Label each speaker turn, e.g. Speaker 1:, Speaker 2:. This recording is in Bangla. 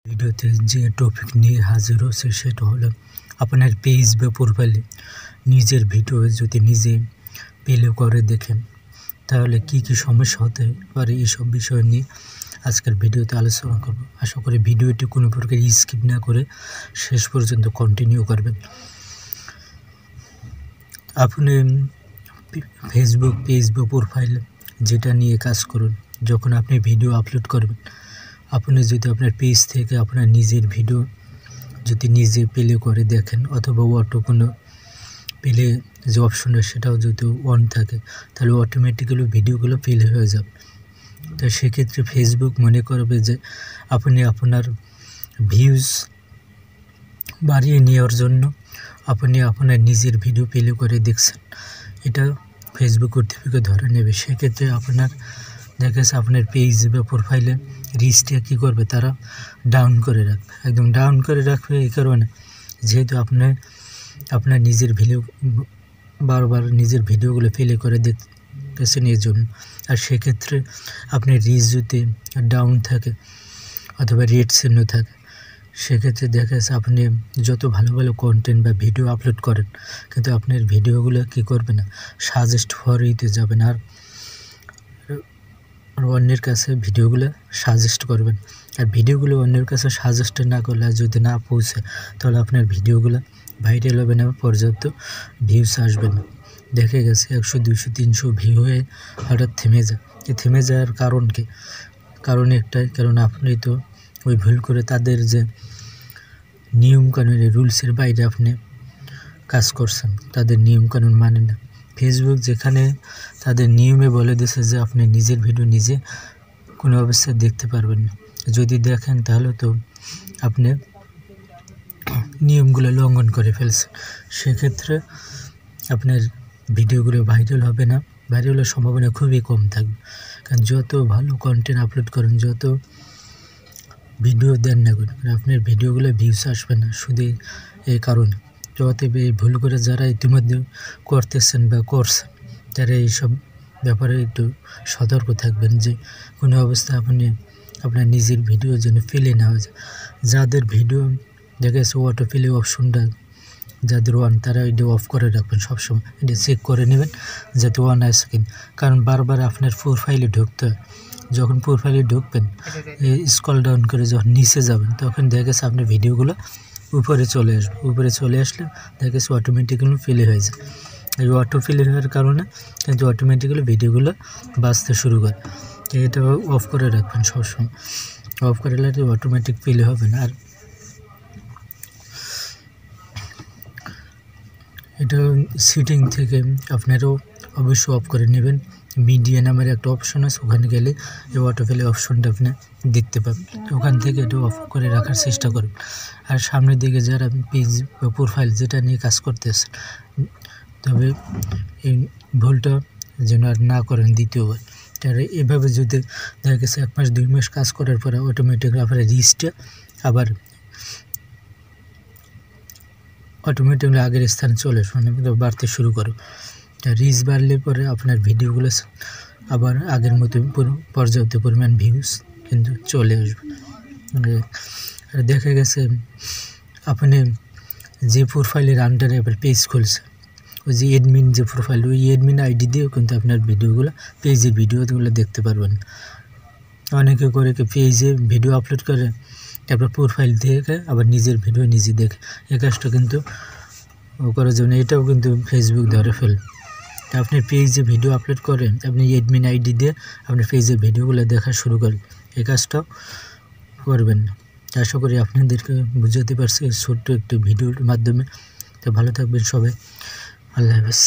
Speaker 1: ভিডিওতে যে টপিক নিয়ে হাজির হচ্ছে সেটা হলো আপনার পেজ বা প্রোফাইলে নিজের ভিডিও যদি নিজে প্লে করে দেখেন তাহলে কি কি সমস্যা হতে পারে এইসব বিষয় নিয়ে আজকের ভিডিওতে আলোচনা করব। আশা করি ভিডিওটি কোনো প্রকার স্কিপ না করে শেষ পর্যন্ত কন্টিনিউ করবেন। আপনি ফেসবুক পেজ বা প্রোফাইল যেটা নিয়ে কাজ করুন, যখন আপনি ভিডিও আপলোড করবেন, আপনি যদি আপনার পেজ থেকে আপনার নিজের ভিডিও যদি নিজে প্লে করে দেখেন অথবা অটো কোনো প্লে যে অপশনটা সেটাও যদি অন থাকে তাহলে অটোমেটিক্যালি ভিডিওগুলো প্লে হয়ে যাবে। তো সেক্ষেত্রে ফেসবুক মনে করবে যে আপনি আপনার ভিউজ বাড়িয়ে নেওয়ার জন্য আপনি আপনার নিজের ভিডিও প্লে করে দেখছেন, এটা ফেসবুক কর্তৃপক্ষ ধরে নেবে। সেক্ষেত্রে আপনার দেখা যাচ্ছে আপনার পেজ বা প্রোফাইলে রিচটা কী করবে, তারা ডাউন করে রাখবে, একদম ডাউন করে রাখবে। এই কারণে যেহেতু আপনার নিজের ভিডিও বারবার নিজের ভিডিওগুলো প্লে করে দেখতেছেন এই জন্য। আর সেক্ষেত্রে আপনার রিচ যদি ডাউন থাকে অথবা রেড চিহ্ন থাকে, সেক্ষেত্রে দেখা যাচ্ছে আপনি যত ভালো ভালো কন্টেন্ট বা ভিডিও আপলোড করেন কিন্তু আপনার ভিডিওগুলো কী করবে না, সাজেস্ট ফর ইতে যাবে না, আর অন্যের কাছে ভিডিওগুলো সাজেস্ট করবেন। আর ভিডিওগুলো অন্যের কাছে সাজেস্ট না করলে যদি না পৌঁছে তাহলে আপনার ভিডিওগুলো ভাইরাল হবে না, পর্যাপ্ত ভিউস আসবে না। দেখা গেছে 100, 200, 300 ভিউ হয়ে হঠাৎ থেমে যায়। থেমে যাওয়ার কারণ কি? কারণ একটাই, কারণ আপনি তো ওই ভুল করে তাদের যে নিয়মকানুনের রুলসের বাইরে আপনি কাজ করছেন, তাদের নিয়মকানুন মানেন না। ফেসবুক যেখানে তাদের নিয়মে বলে দিয়েছে যে আপনি নিজের ভিডিও নিজে কোনো অবস্থায় দেখতে পারবেন না, যদি দেখেন তাহলে তো আপনি নিয়মগুলো লঙ্ঘন করে ফেলছেন। সেক্ষেত্রে আপনার ভিডিওগুলো ভাইরাল হবে না, ভাইরালের সম্ভাবনা খুবই কম থাকবে। কারণ যত ভালো কন্টেন্ট আপলোড করেন, যত ভিডিও দেন না করেন, আপনার ভিডিওগুলো ভিউস আসবে না শুধু এই কারণে। তো অতএব এই ভুল করে যারা ইতিমধ্যে করতেছেন বা করছেন তারা এইসব ব্যাপারে একটু সতর্ক থাকবেন যে কোনো অবস্থায় আপনি আপনার নিজের ভিডিও যেন ফেলে না হয়ে যায়। যাদের ভিডিও দেখা যাচ্ছে অটো প্লে অপশনটা যাদের অন, তারা এটা অফ করে রাখবেন সবসময়, এটা চেক করে নেবেন যাতে অন আছে কিনা। কারণ বারবার আপনার প্রোফাইলে ঢুকতে হয়, যখন প্রোফাইলে ঢুকবেন স্ক্রল ডাউন করে যখন নিচে যাবেন তখন দেখা গেছে আপনার ভিডিওগুলো উপরে চলে আসবে। উপরে চলে আসলে দেখা গেছে অটোমেটিক্যালি প্লে হয়ে যায়। এই অটো প্লে হওয়ার কারণে কিন্তু অটোমেটিক্যালি ভিডিওগুলো বাজতে শুরু করে। এটা অফ করে রাখবেন সবসময়, অফ করে রাখলে অটোমেটিক প্লে হবে না। আর এটা সেটিং থেকে আপনারাও অবশ্যই অফ করে নেবেন। মিডিয়া নামের একটা অপশন আছে, ওখানে গেলে এই অটো প্লে অপশনটা আপনি দেখতে পাবেন, ওখান থেকে এটা অফ করে রাখার চেষ্টা করবেন। আর সামনের দিকে যারা পেজ বা প্রোফাইল যেটা নিয়ে কাজ করতেছেন, তবে এই ভুলটা যেন আর না করেন দ্বিতীয়বার। তার এভাবে যদি দেখা গেছে 1 মাস 2 মাস কাজ করার পরে অটোমেটিকলি আপনার রিচটা আবার অটোমেটিকলি আগের স্থানে চলে বাড়তে শুরু করো। রিচ বাড়লে পরে আপনার ভিডিওগুলো আবার আগের মতো পর্যাপ্ত পরিমাণ ভিউজ কিন্তু চলে আসবে। আর দেখা গেছে আপনি যে প্রোফাইলের আন্ডারে এবার পেজ খুলছে, ওই যে অ্যাডমিন যে প্রোফাইল, ওই অ্যাডমিন আইডি দিয়েও কিন্তু আপনার ভিডিওগুলো পেজের ভিডিওগুলো দেখতে পারবেন। অনেকে করে পেজে ভিডিও আপলোড করে তারপর প্রোফাইল থেকে আবার নিজের ভিডিও নিজে দেখে, এই কাজটা কিন্তু করার জন্য এটাও কিন্তু ফেসবুক ধরে ফেলবে। আপনি পেজে ভিডিও আপলোড করেন, আপনি অ্যাডমিন আইডি দিয়ে আপনি পেজের ভিডিওগুলো দেখা শুরু করেন, এই কাজটাও করবেন না। আশা করি আপনাদেরকে বুঝাতে পারছি ছোট্ট একটি ভিডিওর মাধ্যমে। তো ভালো থাকবেন সবাই, আল্লাহ হাফেজ।